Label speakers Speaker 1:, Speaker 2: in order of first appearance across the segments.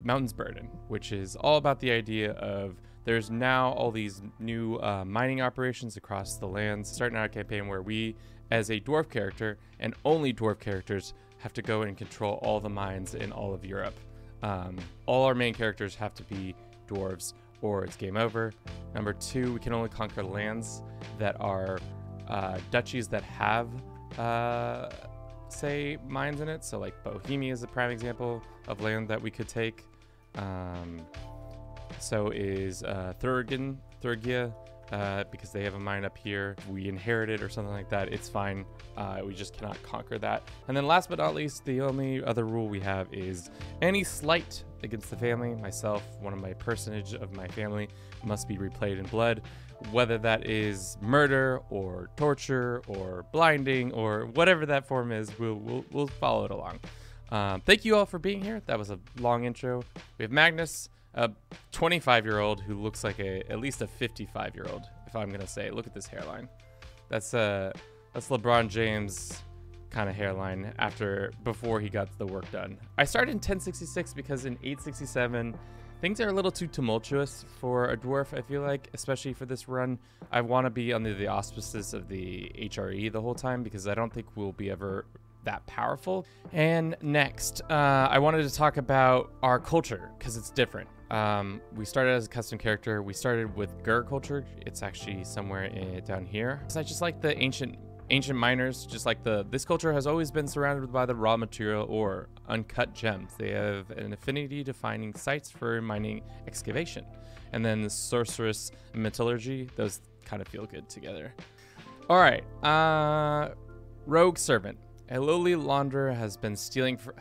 Speaker 1: Mountains Burden, which is all about the idea of there's now all these new mining operations across the lands, starting out a campaign where we, as a dwarf character, and only dwarf characters, have to go and control all the mines in all of Europe. All our main characters have to be dwarves, or it's game over. Number 2, we can only conquer lands that are duchies that have, say, mines in it. So like Bohemia is a prime example of land that we could take. So is Thuringia, because they have a mine up here. We inherit it or something like that, it's fine. We just cannot conquer that. And then last but not least, the only other rule we have is any slight against the family, myself, one of my personage of my family, must be replayed in blood. Whether that is murder or torture or blinding or whatever that form is, we'll follow it along. Thank you all for being here. That was a long intro. We have Magnus, a 25-year-old who looks like at least a 55-year-old, if I'm gonna say. Look at this hairline. That's LeBron James kind of hairline before he got the work done. I started in 1066 because in 867 things are a little too tumultuous for a dwarf, I feel like, especially for this run. I want to be under the auspices of the HRE the whole time because I don't think we'll be ever that powerful. And next, I wanted to talk about our culture because it's different. We started as a custom character. We started with Gur culture. It's actually somewhere down here. So I just like the ancient miners, just like this culture has always been surrounded by the raw material or uncut gems. They have an affinity to finding sites for mining excavation. And then the sorceress metallurgy, those kind of feel good together. All right, rogue servant. A lowly launderer has been stealing for...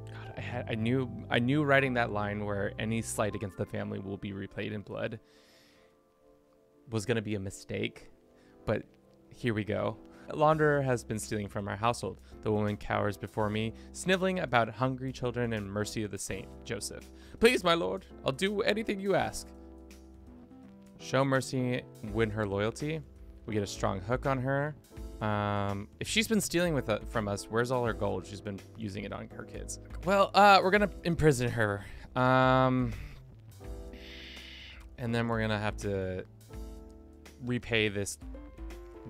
Speaker 1: God, I knew writing that line where any slight against the family will be replayed in blood was going to be a mistake, but here we go. A launderer has been stealing from our household. The woman cowers before me, sniveling about hungry children and mercy of the saint, Joseph. Please, my lord, I'll do anything you ask. Show mercy, win her loyalty. We get a strong hook on her. If she's been stealing from us, where's all her gold? She's been using it on her kids. Well, we're gonna imprison her. And then we're gonna have to repay this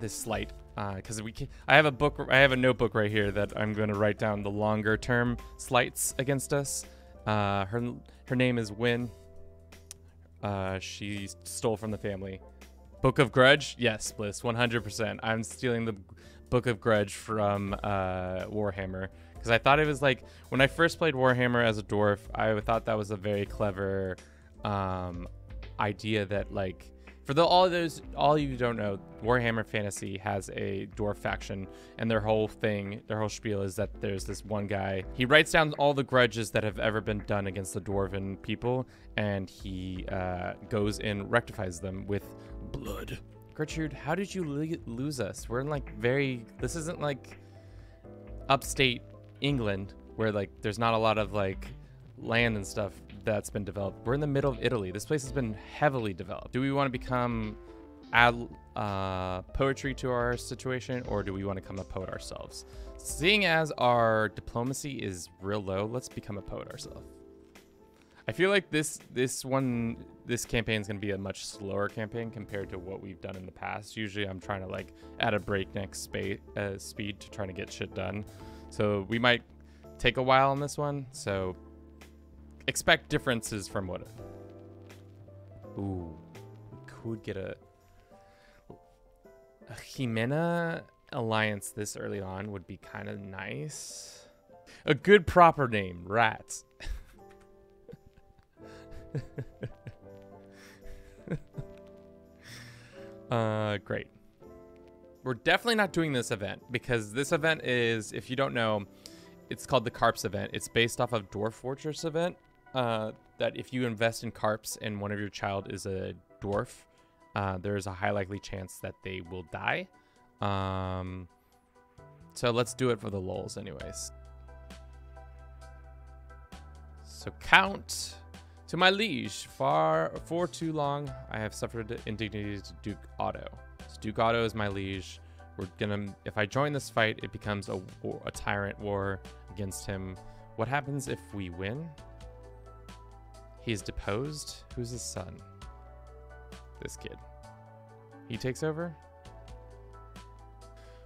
Speaker 1: slight because I have a notebook right here that I'm going to write down the longer term slights against us. Her name is Win. She stole from the family. Book of Grudge? Yes, Bliss, 100%. I'm stealing the Book of Grudge from Warhammer because I thought it was like when I first played Warhammer as a dwarf, I thought that was a very clever idea that like all of you who don't know, Warhammer Fantasy has a dwarf faction, and their whole spiel is that there's this one guy. He writes down all the grudges that have ever been done against the dwarven people, and he goes and rectifies them with blood. Gertrude, how did you lose us? We're in like this isn't like upstate England where like there's not a lot of like land and stuff that's been developed. We're in the middle of Italy. This place has been heavily developed. Do we want to add poetry to our situation, or do we want to become a poet ourselves? Seeing as our diplomacy is real low, let's become a poet ourselves. I feel like this campaign is going to be a much slower campaign compared to what we've done in the past. Usually I'm trying to like add a breakneck speed to try to get shit done. So we might take a while on this one. So expect differences from what. Ooh, could get a Jimena alliance this early on would be kind of nice. A good proper name, Rats. Great. We're definitely not doing this event because this event is, if you don't know, it's called the Carps event. It's based off of Dwarf Fortress event. That if you invest in carps and one of your child is a dwarf, there's a high likely chance that they will die. So let's do it for the lulz anyways. So count to my liege. For too long, I have suffered indignity to Duke Otto. So Duke Otto is my liege. We're gonna, if I join this fight, it becomes a tyrant war against him. What happens if we win? He's deposed. Who's his son? This kid. He takes over?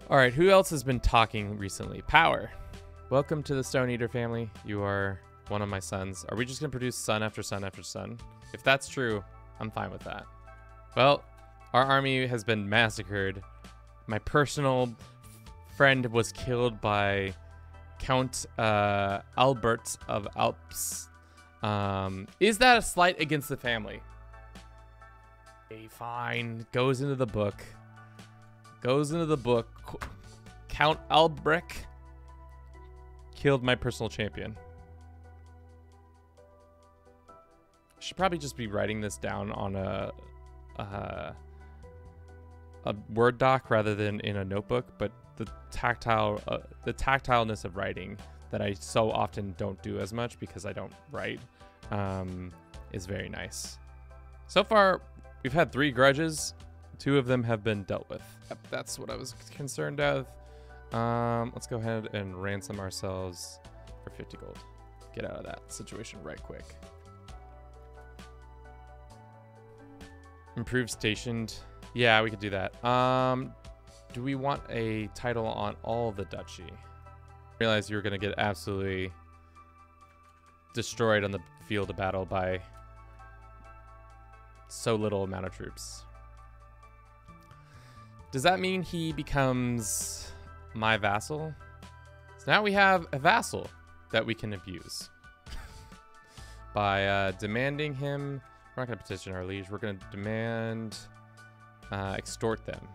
Speaker 1: All right, who else has been talking recently? Power. Welcome to the Stone Eater family. You are one of my sons. Are we just gonna produce son after son after son? If that's true, I'm fine with that. Well, our army has been massacred. My personal friend was killed by Count Albert of Alps. Is that a slight against the family? Okay, fine. Goes into the book. Goes into the book. Count Albrecht killed my personal champion. Should probably just be writing this down on a Word doc rather than in a notebook, but the tactileness of writing that I so often don't do as much because I don't write is very nice. So far, we've had 3 grudges. 2 of them have been dealt with. Yep, that's what I was concerned of. Let's go ahead and ransom ourselves for 50 gold. Get out of that situation right quick. Improved stationed. Yeah, we could do that. Do we want a title on all the duchy? Realize you were gonna get absolutely destroyed on the field of battle by so little amount of troops. Does that mean he becomes my vassal? So now we have a vassal that we can abuse by demanding him. We're not going to petition our liege. We're going to demand, extort them.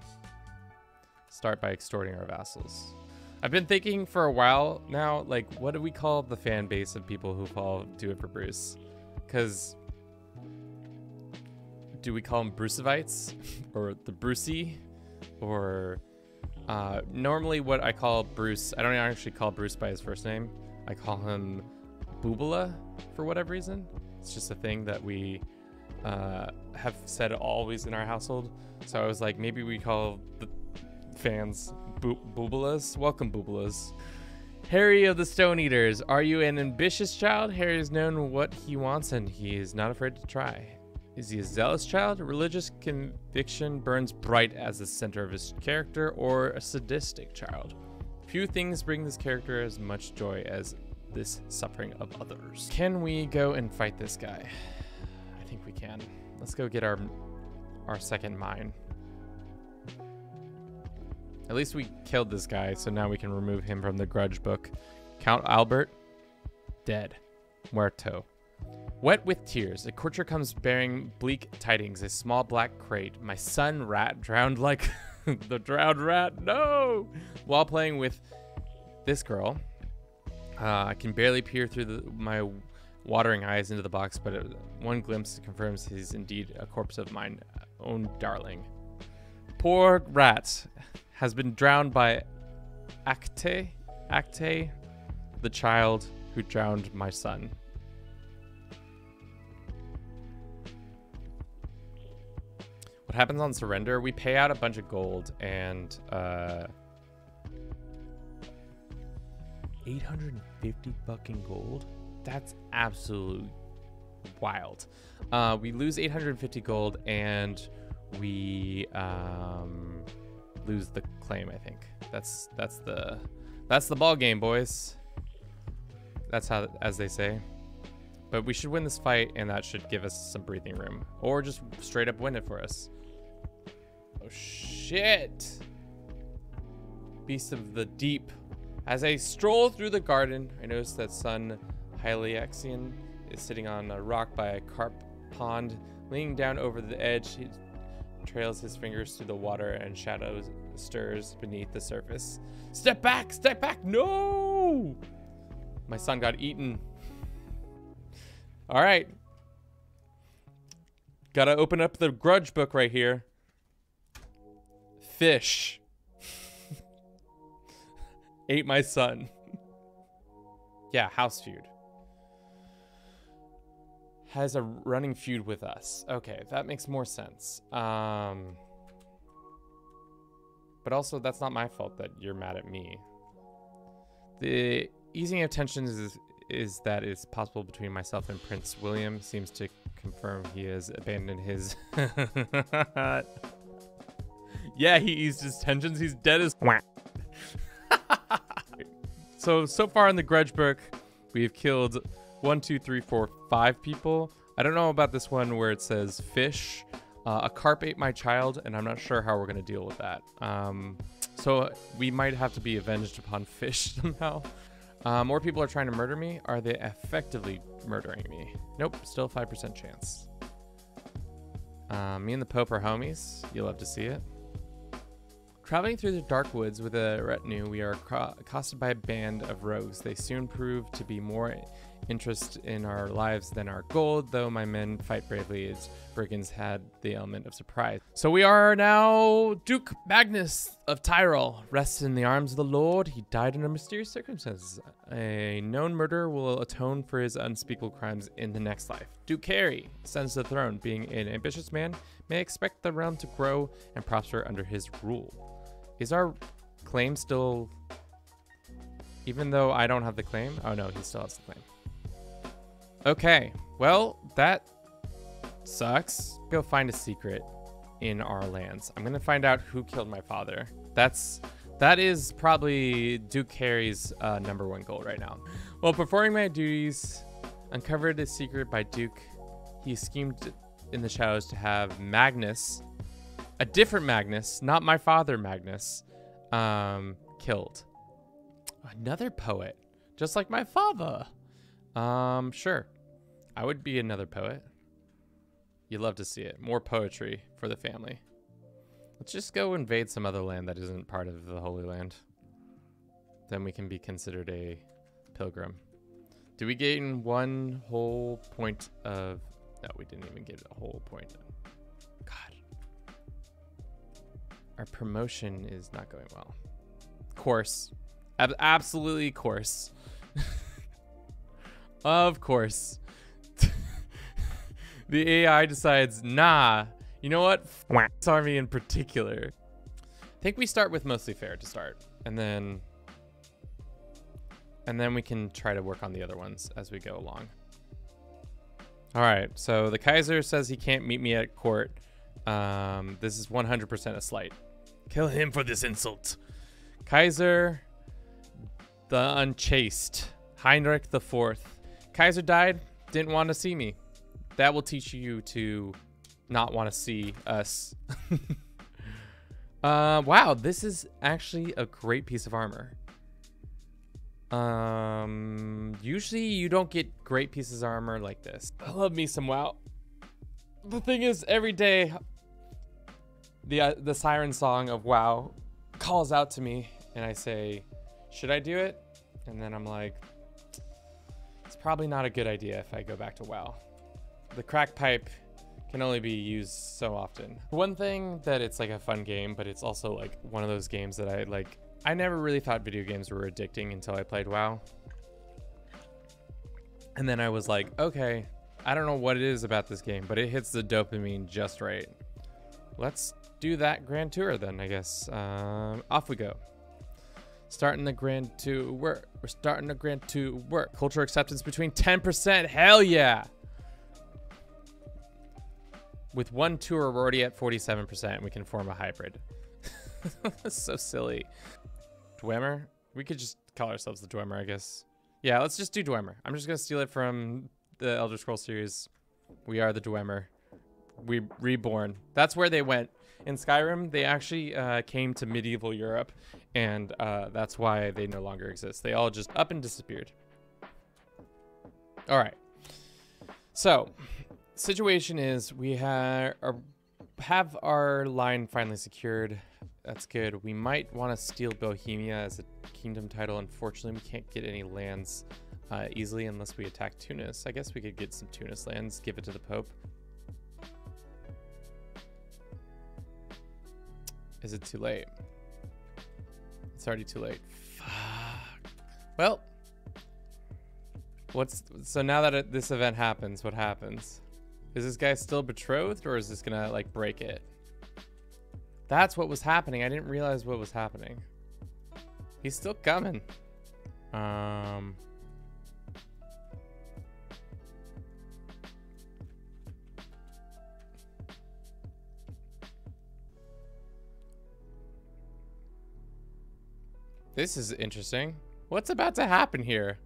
Speaker 1: Start by extorting our vassals. I've been thinking for a while now, like, what do we call the fan base of people who follow Do It For Bruce? Because do we call them Brucevites or the Brucey? Or normally what I call Bruce, I don't actually call Bruce by his first name. I call him Boobala for whatever reason. It's just a thing that we have said always in our household. So I was like, maybe we call the fans Boobalas. Welcome, Boobalas. Harry of the Stone Eaters, are you an ambitious child? Harry has known what he wants and he is not afraid to try. Is he a zealous child? Religious conviction burns bright as the center of his character, or a sadistic child? Few things bring this character as much joy as this suffering of others. Can we go and fight this guy? I think we can. Let's go get our second mine. At least we killed this guy, so now we can remove him from the grudge book. Count Albert, dead. Muerto. Wet with tears, a courtier comes bearing bleak tidings, a small black crate. My son rat drowned like the drowned rat, no! While playing with this girl, I can barely peer through my watering eyes into the box, but one glimpse confirms he's indeed a corpse of mine own darling. Poor rat has been drowned by Acte, the child who drowned my son. What happens on surrender? We pay out a bunch of gold and 850 fucking gold? That's absolute wild. We lose 850 gold and we lose the claim, I think. That's the ball game, boys. That's how, as they say. But we should win this fight and that should give us some breathing room, or just straight up win it for us. Oh shit. Beast of the deep. As I stroll through the garden, I notice that son Hyliaxian is sitting on a rock by a carp pond. Leaning down over the edge, he trails his fingers through the water and shadows stirs beneath the surface. Step back, no! My son got eaten. All right. Gotta open up the grudge book right here. Fish. Ate my son. Yeah, house feud. Has a running feud with us. Okay, that makes more sense. But also, that's not my fault that you're mad at me. The Easing of tensions is that it's possible between myself and Prince William. Seems to confirm he has abandoned his... Yeah, he eased his tensions. He's dead as... So far in the grudge book, we've killed 1, 2, 3, 4, 5 people. I don't know about this one where it says fish. A carp ate my child, and I'm not sure how we're going to deal with that. So we might have to be avenged upon fish somehow. More people are trying to murder me. Are they effectively murdering me? Nope, still 5% chance. Me and the Pope are homies. You'll love to see it. Traveling through the dark woods with a retinue, we are accosted by a band of rogues. They soon prove to be more interested in our lives than our gold, though my men fight bravely as brigands had the element of surprise. So we are now Duke Magnus of Tyrol. Rests in the arms of the Lord. He died under mysterious circumstances. A known murderer will atone for his unspeakable crimes in the next life. Duke Carey ascends to the throne. Being an ambitious man, may expect the realm to grow and prosper under his rule. Is our claim still... Even though I don't have the claim? Oh no, he still has the claim. Okay, well, that sucks. Go find a secret in our lands. I'm gonna find out who killed my father. That is probably Duke Carey's #1 goal right now. While performing my duties, uncovered a secret by Duke. He schemed in the shadows to have Magnus, a different Magnus, not my father Magnus, killed. Another poet, just like my father. Sure. I would be another poet. You'd love to see it. More poetry for the family. Let's just go invade some other land that isn't part of the Holy Land. Then we can be considered a pilgrim. Do we gain 1 whole point of... No, we didn't even get a whole point. God. Our promotion is not going well. Course. Absolutely course. Of course. The AI decides, nah, you know what? This army in particular. I think we start with mostly fair to start. And then we can try to work on the other ones as we go along. All right, so the Kaiser says he can't meet me at court. This is 100% a slight. Kill him for this insult. Kaiser the Unchaste. Heinrich IV. Kaiser died, didn't want to see me. That will teach you to not want to see us. Wow, this is actually a great piece of armor. Usually you don't get great pieces of armor like this. I love me some WoW. The thing is, every day, the siren song of WoW calls out to me, and I say, should I do it? And then I'm like, it's probably not a good idea if I go back to WoW. The crack pipe can only be used so often. One thing that it's like a fun game, but it's also like one of those games that I never really thought video games were addicting until I played WoW. And then I was like, okay, I don't know what it is about this game, but it hits the dopamine just right. Let's do that grand tour then, I guess. Off we go. Starting the grand tour. We're starting the grand tour. Cultural acceptance between 10%. Hell yeah. With one tour, we're already at 47%, and we can form a hybrid. That's so silly. Dwemer? We could just call ourselves the Dwemer, I guess. Yeah, let's just do Dwemer. I'm just gonna steal it from the Elder Scrolls series. We are the Dwemer. We reborn. That's where they went. In Skyrim, they actually came to medieval Europe, and that's why they no longer exist. They all just up and disappeared. All right. So, situation is we have our line finally secured. That's good. We might want to steal Bohemia as a kingdom title. Unfortunately, we can't get any lands easily unless we attack Tunis. I guess we could get some Tunis lands, give it to the Pope. Is it too late? It's already too late. Fuck. Well, so now that this event happens, what happens? Is this guy still betrothed, or is this gonna like break it? That's what was happening. I didn't realize what was happening. He's still coming. This is interesting. What's about to happen here?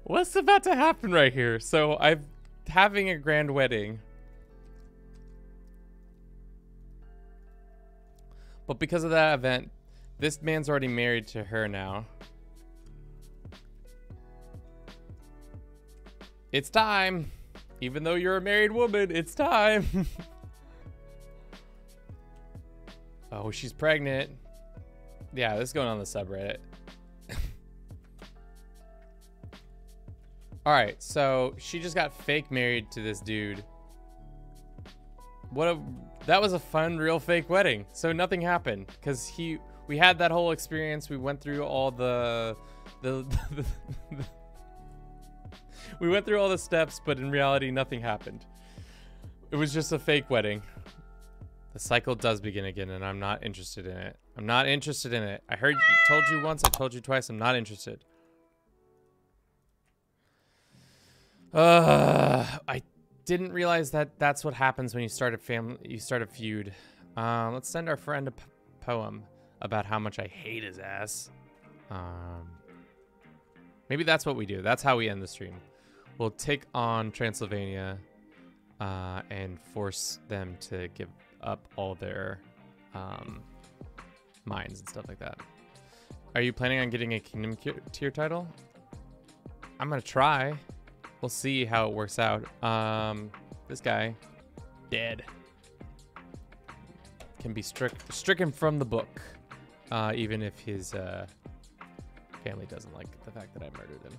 Speaker 1: What's about to happen right here? So I'm having a grand wedding. But because of that event, this man's already married to her now. It's time. Even though you're a married woman, it's time. Oh, she's pregnant. Yeah, this is going on the subreddit. All right, so she just got fake married to this dude. That was a fun, real fake wedding. So nothing happened because we had that whole experience. We went through all we went through all the steps, but in reality, nothing happened. It was just a fake wedding. The cycle does begin again, and I'm not interested in it. I'm not interested in it. I told you once, I told you twice, I'm not interested. I didn't realize that that's what happens when you start a feud. Let's send our friend a poem about how much I hate his ass. Maybe that's what we do. That's how we end the stream. We'll take on Transylvania and force them to give up all their mines and stuff like that. Are you planning on getting a kingdom tier title? I'm gonna try. We'll see how it works out. This guy, dead. Can be stricken from the book, even if his family doesn't like the fact that I murdered him.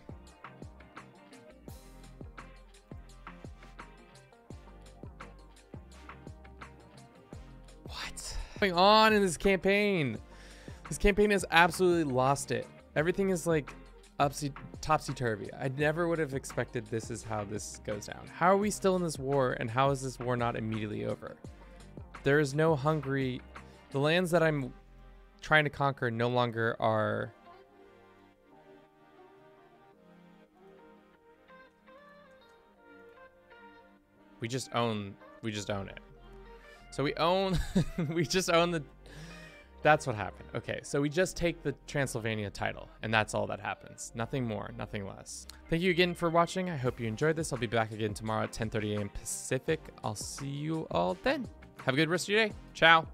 Speaker 1: What's going on in this campaign? This campaign has absolutely lost it. Everything is like topsy-turvy. I never would have expected this is how this goes down. How are we still in this war, and how is this war not immediately over? There is no Hungary. The lands that I'm trying to conquer no longer are... We just own it. So we own, we just own the... That's what happened. Okay, so we just take the Transylvania title, and that's all that happens. Nothing more, nothing less. Thank you again for watching. I hope you enjoyed this. I'll be back again tomorrow at 10:30 a.m. Pacific. I'll see you all then. Have a good rest of your day. Ciao.